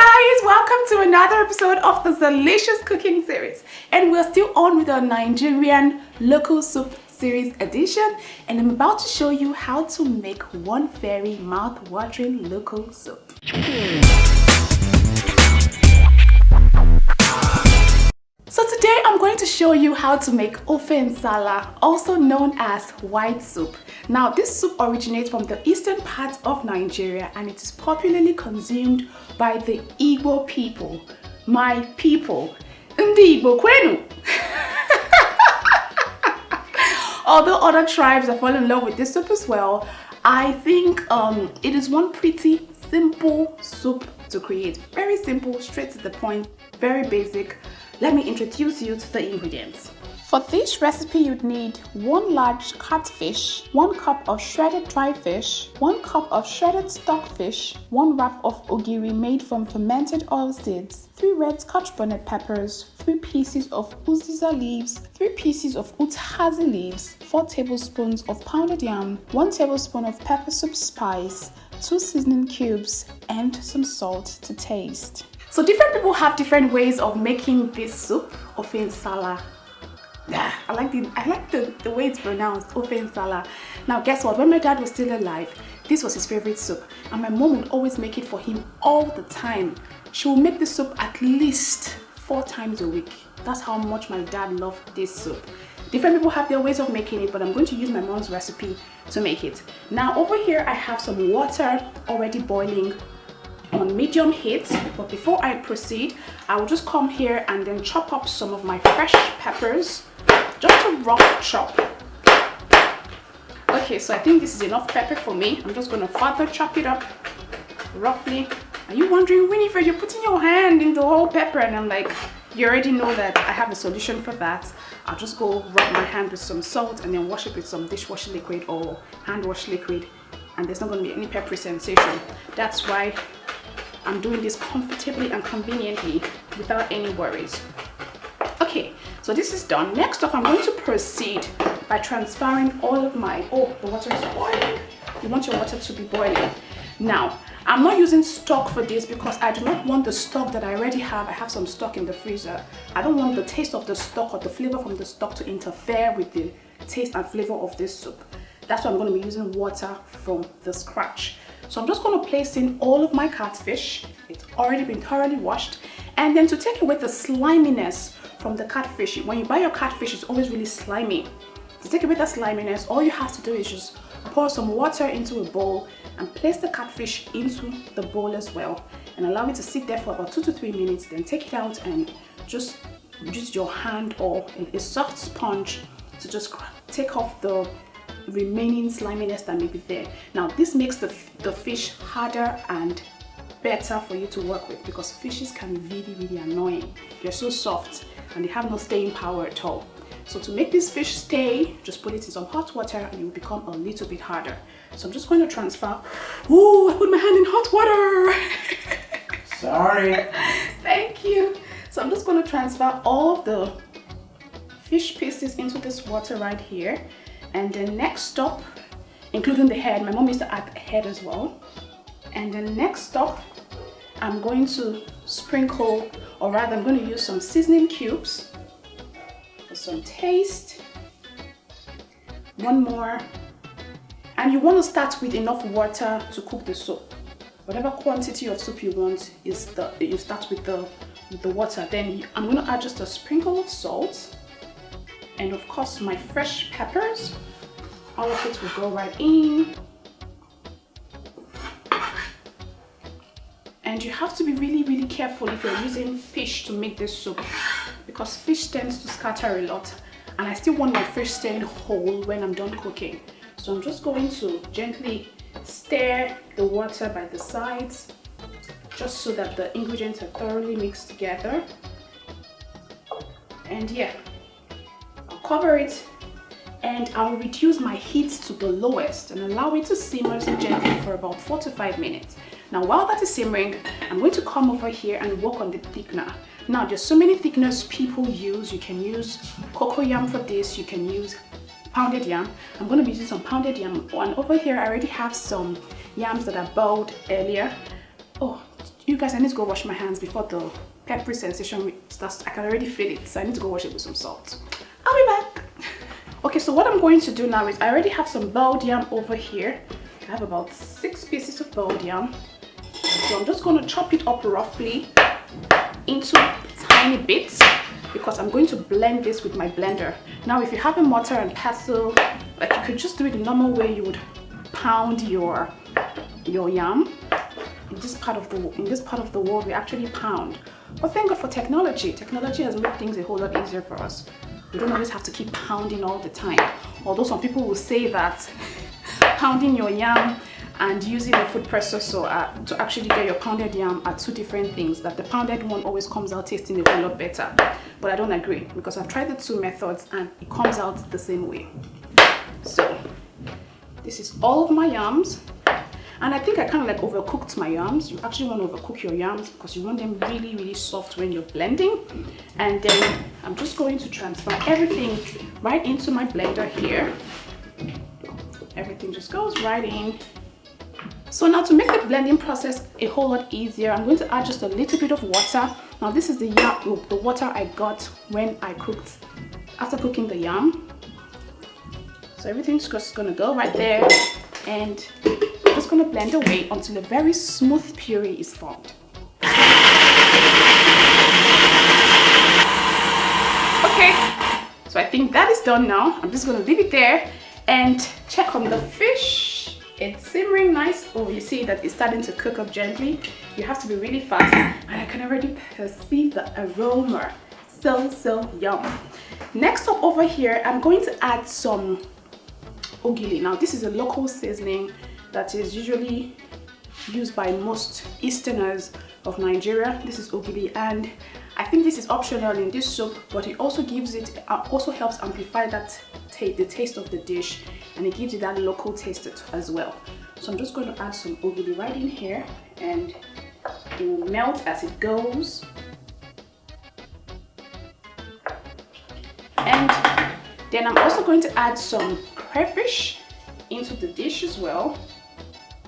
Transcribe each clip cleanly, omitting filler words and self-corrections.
Hi guys, welcome to another episode of the Zeelicious cooking series, and we're still on with our Nigerian local soup series edition, and I'm about to show you how to make one very mouth-watering local soup. So today I'm going to show you how to make Ofe Nsala, also known as white soup. Now this soup originates from the eastern part of Nigeria and it is popularly consumed by the Igbo people. My people. Ndi Igbo kwenu. Although other tribes have fallen in love with this soup as well, I think it is one pretty simple soup to create. Very simple, straight to the point, very basic. Let me introduce you to the ingredients. For this recipe, you'd need 1 large catfish, 1 cup of shredded dry fish, 1 cup of shredded stockfish, 1 wrap of ogiri made from fermented oil seeds, 3 red scotch bonnet peppers, 3 pieces of uziza leaves, 3 pieces of utazi leaves, 4 tablespoons of pounded yam, 1 tablespoon of pepper soup spice, 2 seasoning cubes, and some salt to taste. So different people have different ways of making this soup, Ofe Nsala. Yeah, I like the way it's pronounced, Ofe Nsala. Now guess what? When my dad was still alive, this was his favorite soup, and my mom would always make it for him all the time. She would make this soup at least 4 times a week. That's how much my dad loved this soup. Different people have their ways of making it, but I'm going to use my mom's recipe to make it. Now over here I have some water already boiling on medium heat, but before I proceed, I will just come here and then chop up some of my fresh peppers, just a rough chop. Okay, so I think this is enough pepper for me. I'm just going to further chop it up roughly. Are you wondering, Winifred, you're putting your hand in the whole pepper? And I'm like, you already know that I have a solution for that. I'll just go rub my hand with some salt and then wash it with some dishwasher liquid or hand wash liquid, and there's not going to be any peppery sensation. That's why I'm doing this comfortably and conveniently without any worries. Okay, so this is done. Next up, I'm going to proceed by transferring all of my, the water is boiling. You want your water to be boiling. Now, I'm not using stock for this because I do not want the stock that I already have. I have some stock in the freezer. I don't want the taste of the stock or the flavor from the stock to interfere with the taste and flavor of this soup. That's why I'm going to be using water from the scratch. So I'm just going to place in all of my catfish. It's already been thoroughly washed. And then to take away the sliminess from the catfish, when you buy your catfish, it's always really slimy. To take away that sliminess, all you have to do is just pour some water into a bowl and place the catfish into the bowl as well. And allow it to sit there for about 2 to 3 minutes. Then take it out and just use your hand or a soft sponge to just take off the remaining sliminess that may be there. Now this makes the fish harder and better for you to work with, because fishes can be really annoying. They're so soft and they have no staying power at all. So to make this fish stay, just put it in some hot water and it will become a little bit harder. So I'm just going to transfer. Oh, I put my hand in hot water. Sorry. Thank you. So I'm just going to transfer all of the fish pieces into this water right here. And then next up, including the head, my mom used to add the head as well. And then next up, I'm going to sprinkle, or rather I'm going to use some seasoning cubes for some taste. One more. And you want to start with enough water to cook the soup. Whatever quantity of soup you want, you start with the water. Then I'm going to add just a sprinkle of salt. And of course my fresh peppers, all of it will go right in. And you have to be really careful if you're using fish to make this soup, because fish tends to scatter a lot, and I still want my fish staying whole when I'm done cooking. So I'm just going to gently stir the water by the sides, just so that the ingredients are thoroughly mixed together. And yeah, cover it, and I'll reduce my heat to the lowest and allow it to simmer gently for about 4 to 5 minutes. Now while that is simmering, I'm going to come over here and work on the thickener. Now there's so many thickeners people use. You can use cocoa yam for this, you can use pounded yam. I'm going to be using some pounded yam, and over here I already have some yams that I boiled earlier. Oh, You guys, I need to go wash my hands before the peppery sensation starts. I can already feel it, so I need to go wash it with some salt. I'll be back. Okay, so what I'm going to do now is I already have some boiled yam over here. I have about 6 pieces of boiled yam. So I'm just going to chop it up roughly into tiny bits because I'm going to blend this with my blender. Now, if you have a mortar and pestle, like you could just do it the normal way you would pound your yam. In this part of the world, we actually pound. But thank God for technology. Technology has made things a whole lot easier for us. We don't always have to keep pounding all the time. Although some people will say that pounding your yam and using a food processor to actually get your pounded yam are 2 different things, that the pounded one always comes out tasting a whole lot better. But I don't agree because I've tried the 2 methods and it comes out the same way. So this is all of my yams. And I think I kind of like overcooked my yams. You actually want to overcook your yams because you want them really, really soft when you're blending. And then I'm just going to transfer everything right into my blender here. Everything just goes right in. So now to make the blending process a whole lot easier, I'm going to add just a little bit of water. Now this is the water I got when I cooked, after cooking the yam. So everything's just gonna go right there, and I'm just gonna blend away until a very smooth puree is formed. Okay, so I think that is done now. I'm just gonna leave it there and check on the fish. It's simmering nice. Oh, you see that it's starting to cook up gently. You have to be really fast, and I can already perceive the aroma. So yum. Next up over here, I'm going to add some ogili. Now this is a local seasoning that is usually used by most Easterners of Nigeria. This is ogili, and I think this is optional in this soup, but it also gives it, also helps amplify that the taste of the dish, and it gives you that local taste as well. So I'm just going to add some ogili right in here, and it will melt as it goes. And then I'm also going to add some crayfish into the dish as well.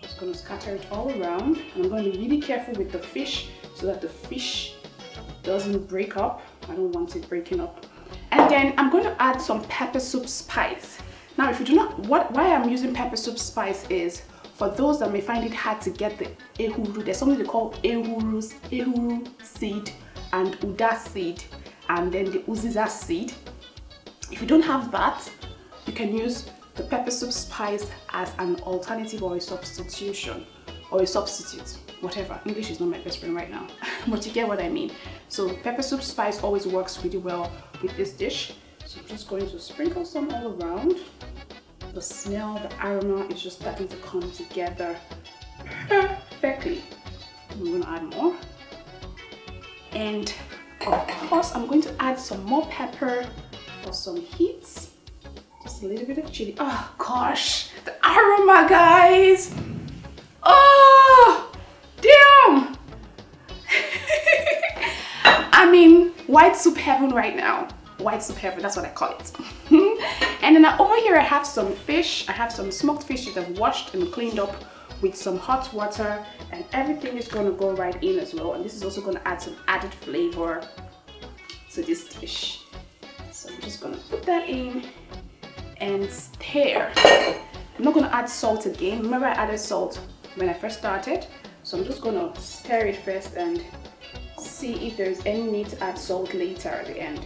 Just going to scatter it all around, and I'm going to be really careful with the fish so that the fish doesn't break up. I don't want it breaking up. And then I'm going to add some pepper soup spice. Now, if you do not, why I'm using pepper soup spice is for those that may find it hard to get the ehuru. There's something they call ehuru seed and uda seed, and then the uziza seed. If you don't have that, you can use the pepper soup spice as an alternative or a substitution or a substitute, whatever. English is not my best friend right now, but you get what I mean. So pepper soup spice always works really well with this dish. So I'm just going to sprinkle some all around. The smell, the aroma is just starting to come together perfectly. I'm going to add more. And of course, I'm going to add some more pepper for some heat. Just a little bit of chili. Oh gosh, the aroma, guys. Oh, damn. I'm in white soup heaven right now. White soup heaven, that's what I call it. And then over here I have some fish. I have some smoked fish that I've washed and cleaned up with some hot water, and everything is going to go right in as well. And this is also going to add some added flavor to this dish. So I'm just going to put that in and stir. I'm not going to add salt again. Remember, I added salt when I first started, so I'm just going to stir it first and see if there's any need to add salt later at the end.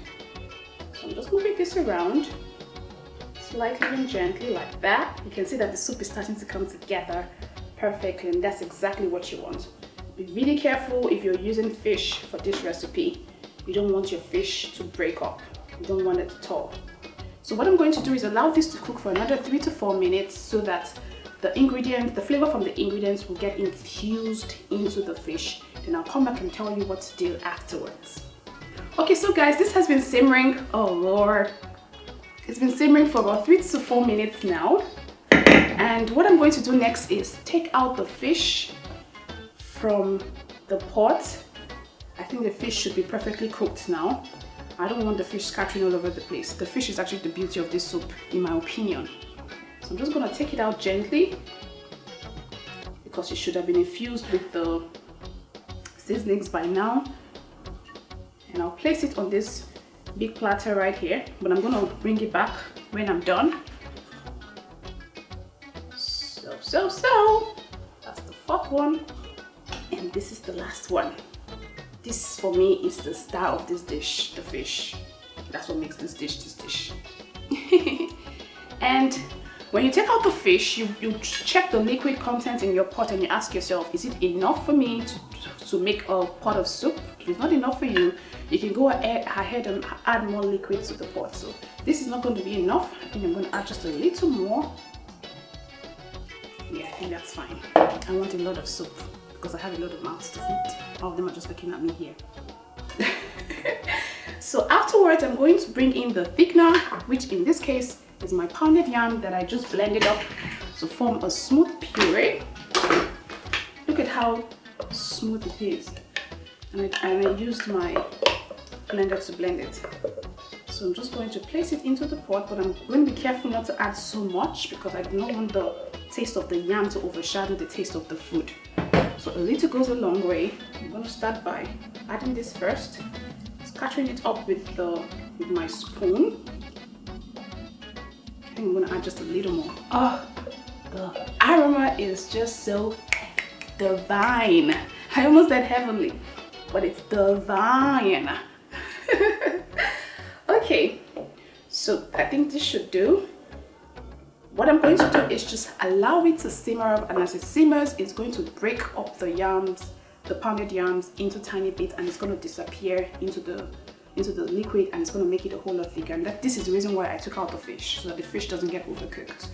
So I'm just moving this around slightly and gently like that. You can see that the soup is starting to come together perfectly, and that's exactly what you want. Be really careful if you're using fish for this recipe. You don't want your fish to break up. You don't want it at all. So what I'm going to do is allow this to cook for another 3 to 4 minutes so that the flavor from the ingredients will get infused into the fish. Then I'll come back and tell you what to do afterwards. Okay, so guys, this has been simmering. Oh Lord. It's been simmering for about 3 to 4 minutes now. And what I'm going to do next is take out the fish from the pot. I think the fish should be perfectly cooked now. I don't want the fish scattering all over the place. The fish is actually the beauty of this soup, in my opinion. So I'm just going to take it out gently because it should have been infused with the seasonings by now. And I'll place it on this big platter right here, but I'm gonna bring it back when I'm done. So that's the fourth one, and this is the last one. This for me is the star of this dish, the fish. That's what makes this dish. And when you take out the fish, you check the liquid content in your pot and you ask yourself, is it enough for me to make a pot of soup? If it's not enough for you, you can go ahead and add more liquid to the pot. So this is not going to be enough. I think I'm going to add just a little more. Yeah, I think that's fine. I want a lot of soup because I have a lot of mouths to feed. All of them are just looking at me here. So afterwards, I'm going to bring in the thickener, which in this case is my pounded yam that I just blended up to form a smooth puree. Look at how smooth it is. And I used my blender to blend it. So I'm just going to place it into the pot, but I'm going to be careful not to add so much because I do not want the taste of the yam to overshadow the taste of the food. So a little goes a long way. I'm going to start by adding this first, scattering it up with my spoon. I think I'm going to add just a little more. Oh, the aroma is just so divine. I almost said heavenly, but it's divine. Okay, so I think this should do. What I'm going to do is just allow it to simmer up, and as it simmers, it's going to break up the yams, the pounded yams, into tiny bits, and it's going to disappear into the liquid, and it's going to make it a whole lot thicker. And this is the reason why I took out the fish, so that the fish doesn't get overcooked.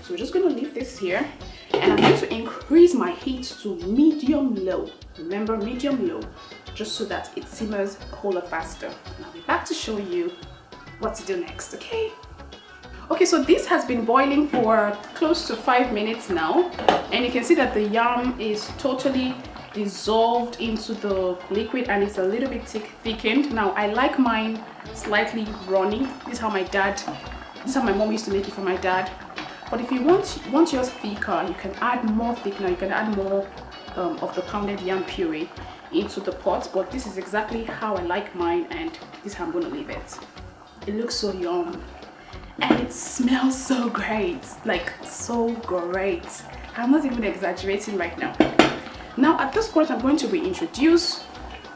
So we're just going to leave this here, and I'm going to increase my heat to medium low. Remember, medium low, just so that it simmers a whole lot faster. And I'll be back to show you what to do next, okay? Okay, so this has been boiling for close to 5 minutes now, and you can see that the yam is totally dissolved into the liquid and it's a little bit thickened. Now I like mine slightly runny. This is how my mom used to make it for my dad. But if you want yours thicker, you can add more thickener. You can add more of the pounded yam puree into the pot. But this is exactly how I like mine, and this is how I'm going to leave it. It looks so yum. And it smells so great, like so great. I'm not even exaggerating right now. Now at this point, I'm going to reintroduce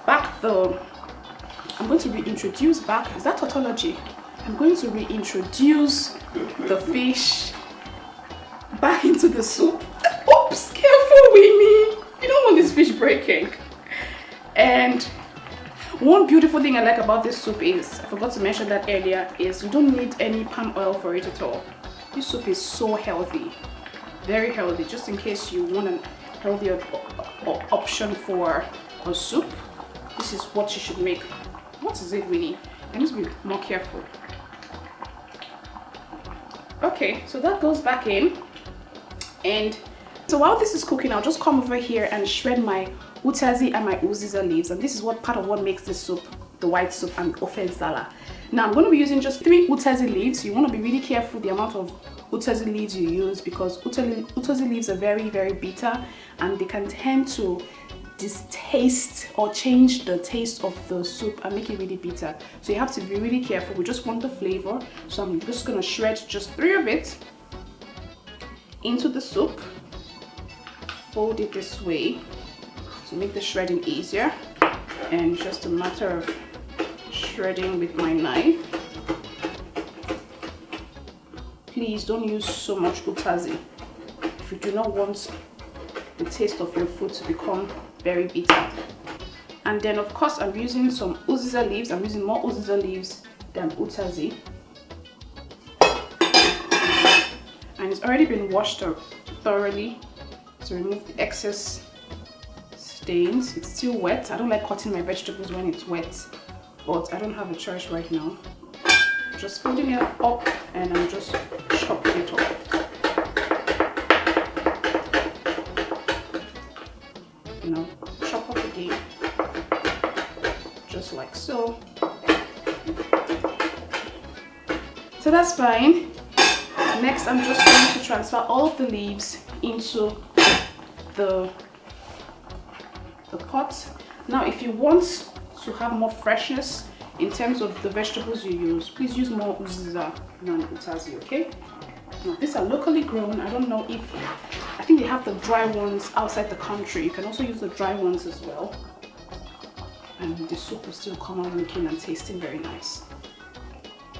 back, is that tautology? I'm going to reintroduce the fish back into the soup. Oops, careful with me. You don't want this fish breaking. And one beautiful thing I like about this soup is, I forgot to mention that earlier, is you don't need any palm oil for it at all. This soup is so healthy, very healthy. Just in case you want a healthier option for a soup, this is what you should make. What is it really? I need to be more careful. Okay, so that goes back in. And so while this is cooking, I'll just come over here and shred my utazi and my uziza leaves, and this is part of what makes this soup, the white soup and Ofe Nsala. Now I'm going to be using just 3 utazi leaves. You want to be really careful the amount of utazi leaves you use, because utazi leaves are very, very bitter, and they can tend to distaste or change the taste of the soup and make it really bitter. So you have to be really careful. We just want the flavor. So I'm just going to shred just 3 of it into the soup. Fold it this way to make the shredding easier, and just a matter of shredding with my knife. Please don't use so much utazi if you do not want the taste of your food to become very bitter. And then of course I'm using some uziza leaves. I'm using more uziza leaves than utazi, and it's already been washed up thoroughly to remove the excess stains. It's still wet. I don't like cutting my vegetables when it's wet, but I don't have a choice right now. Just folding it up, and I'm just chopping it up. You know, chop up again, just like so. So that's fine. Next, I'm just going to transfer all of the leaves into the pot. Now, if you want to have more freshness in terms of the vegetables you use, please use more uziza than utazi, okay? Now, these are locally grown. I don't know if, I think they have the dry ones outside the country. You can also use the dry ones as well. And the soup will still come out looking and tasting very nice.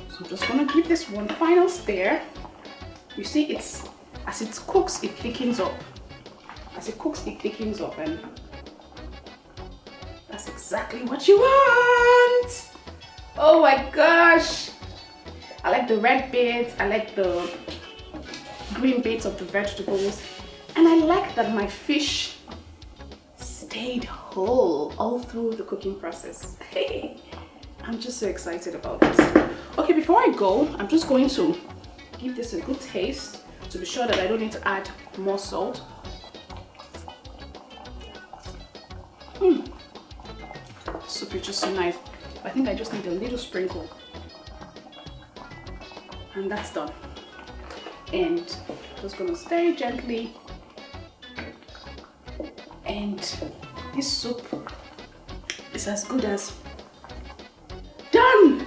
So I'm just gonna give this one final stir. You see, it's, as it cooks, it thickens up. As it cooks, it thickens up, and that's exactly what you want. Oh my gosh. I like the red bits, I like the green bits of the vegetables, and I like that my fish stayed whole all through the cooking process. Hey, I'm just so excited about this. Okay, before I go, I'm just going to give this a good taste to be sure that I don't need to add more salt. Soup is just so nice. I think I just need a little sprinkle. And that's done. And just gonna stir it gently. And this soup is as good as done.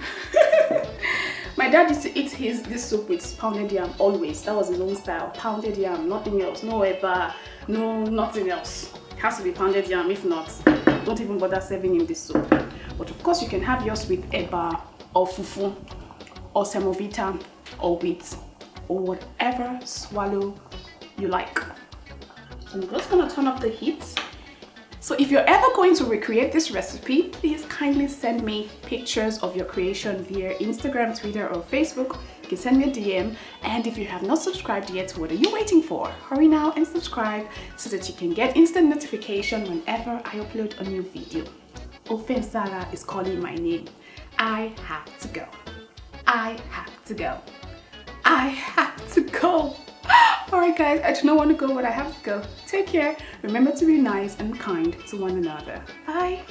My dad used to eat this soup with pounded yam always. That was his own style. Pounded yam, nothing else. No eba, no nothing else. It has to be pounded yam. If not, don't even bother serving him this soup. But of course, you can have yours with eba or fufu or semovita or wheat or whatever swallow you like. So I'm just gonna turn off the heat. So if you're ever going to recreate this recipe, please kindly send me pictures of your creation via Instagram, Twitter, or Facebook. You can send me a DM. And if you have not subscribed yet, what are you waiting for? Hurry now and subscribe so that you can get instant notification whenever I upload a new video. Ofe Nsala is calling my name. I have to go. I have to go. I have to go. Alright guys, I do not want to go, but I have to go. Take care. Remember to be nice and kind to one another. Bye.